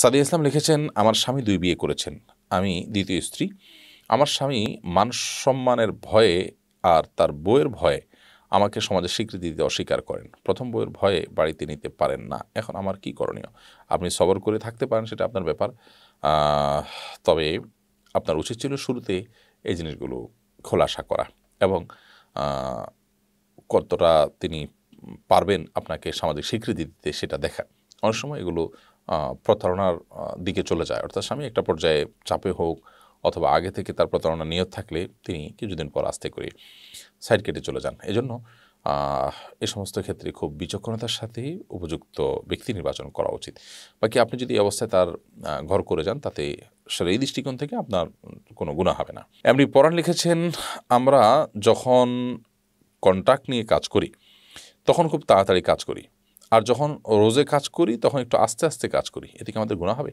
সাদিয়া ইসলাম লিখেছেন, আমার স্বামী ২ বিয়ে করেছেন। আমি দ্বিতীয় স্ত্রী। আমার স্বামী মান-সম্মানের ভয়ে আর তার বউয়ের ভয়ে আমাকে সমাজে স্বীকৃতি দিতে অস্বীকার করেন। ১ম বউয়ের ভয়ে বাড়িতে নিতে পারেন না। এখন আমার কি করণীয়? আপনি সবর করে থাকতে পারেন, সেটা আপনার ব্যাপার। তবে আপনার উচিত ছিল শুরুতে এই জিনিসগুলো খোলাসা করা এবং আ কতটা তিনি পারবেন আপনাকে সামাজিক স্বীকৃতি দিতে সেটা দেখা। অনেক সময় এগুলো প্রতারণার দিকে চলে যায়। অর্থাৎ স্বামী একটা পর্যায়ে চাপে হোক অথবা আগে থেকে তার প্রতারণার নিয়ত থাকলে তিনি কিছুদিন পর আস্তে করে সাইড কেটে চলে যান। এজন্য এ সমস্ত ক্ষেত্রে খুব বিচক্ষণতার সাথে উপযুক্ত ব্যক্তি নির্বাচন করা উচিত। বাকি আপনি যদি এই অবস্থায় তার ঘর করে যান, তাতে আসলে এই দৃষ্টিকোণ থেকে আপনার কোনো গুনাহ হবে না। এমনি পরাণ লিখেছেন, আমরা যখন কন্ট্রাক্ট নিয়ে কাজ করি তখন খুব তাড়াতাড়ি কাজ করি, আর যখন রোজে কাজ করি তখন একটু আস্তে আস্তে কাজ করি, এতে কি আমাদের গুনাহ হবে?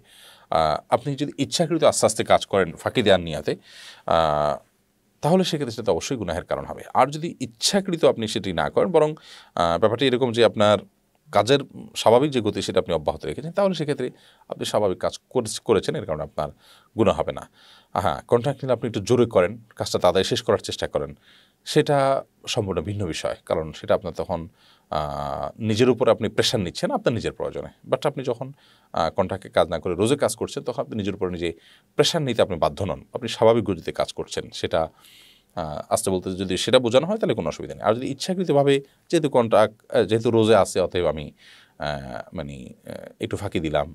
আপনি যদি ইচ্ছাকৃত আস্তে আস্তে কাজ করেন ফাঁকি দেওয়ার নিয়াতে, তাহলে সেক্ষেত্রে সেটা অবশ্যই গুনাহের কারণ হবে। আর যদি ইচ্ছাকৃত আপনি সেটি না করেন, বরং ব্যাপারটি এরকম যে আপনার কাজের স্বাভাবিক যে গতি সেটা আপনি অব্যাহত রেখেছেন, তাহলে সেক্ষেত্রে আপনি স্বাভাবিক কাজ করেছেন, এর কারণে আপনার গুনাহ হবে না। হ্যাঁ, কন্ট্রাক্ট নিলে আপনি একটু জোরে করেন, কাজটা তাড়াতাড়ি শেষ করার চেষ্টা করেন, সেটা সম্পূর্ণ ভিন্ন বিষয়। কারণ সেটা আপনার তখন নিজের উপর আপনি প্রেশার নিচ্ছেন আপনার নিজের প্রয়োজনে। বাট আপনি যখন কন্ট্রাক্টে কাজ না করে রোজে কাজ করছেন, তখন আপনি নিজের উপর নিজে প্রেশার নিতে আপনি বাধ্য নন। আপনি স্বাভাবিক গতিতে কাজ করছেন। সেটা আস্তে বলতে যদি সেটা বোঝানো হয় তাহলে কোনো অসুবিধা নেই। আর যদি ইচ্ছাকৃতভাবে যেহেতু কন্ট্রাক্ট যেহেতু রোজে আছে, অতএব আমি মানে একটু ফাঁকি দিলাম,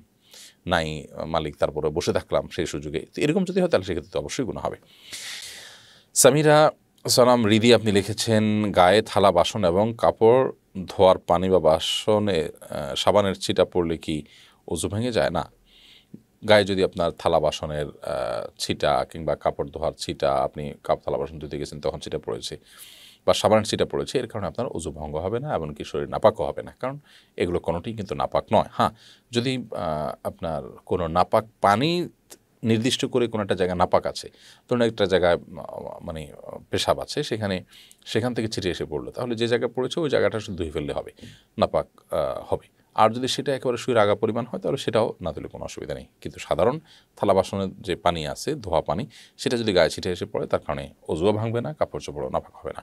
নাই মালিক তারপরে বসে থাকলাম সেই সুযোগে, তো এরকম যদি হয় তাহলে সেক্ষেত্রে তো অবশ্যই গুনাহ হবে। সামিরা সালাম রিদি আপনি লিখেছেন, গায়ে থালা বাসন এবং কাপড় ধোয়ার পানি বা বাসনে সাবানের ছিটা পড়লে কি অজু ভেঙে যায়? না, গায়ে যদি আপনার থালা বাসনের ছিটা কিংবা কাপড় ধোয়ার ছিটা, আপনি থালা বাসন ধুতে গেছেন তখন ছিটা পড়েছে বা সাবানের ছিটা পড়েছে, এর কারণে আপনার অজু ভঙ্গ হবে না, এমনকি শরীর নাপাকও হবে না, কারণ এগুলো কোনোটিই কিন্তু নাপাক নয়। হ্যাঁ, যদি আপনার কোনো নাপাক পানি নির্দিষ্ট করে কোনো একটা জায়গায় নাপাক আছে, ধরুন একটা জায়গায় মানে পেশাব আছে, সেখান থেকে ছিটে এসে পড়লো, তাহলে যে জায়গায় পড়েছে ওই জায়গাটা শুধু ধুয়ে ফেললে হবে, নাপাক হবে। আর যদি সেটা একেবারে শুয়ে আগা পরিমাণ হয় তাহলে সেটাও না দিলে কোনো অসুবিধা নেই। কিন্তু সাধারণ থালা বাসনের যে পানি আছে, ধোয়া পানি, সেটা যদি গায়ে ছিটে এসে পড়ে, তার কারণে অজুও ভাঙবে না, কাপড় চোপড়ও নাপাক হবে না।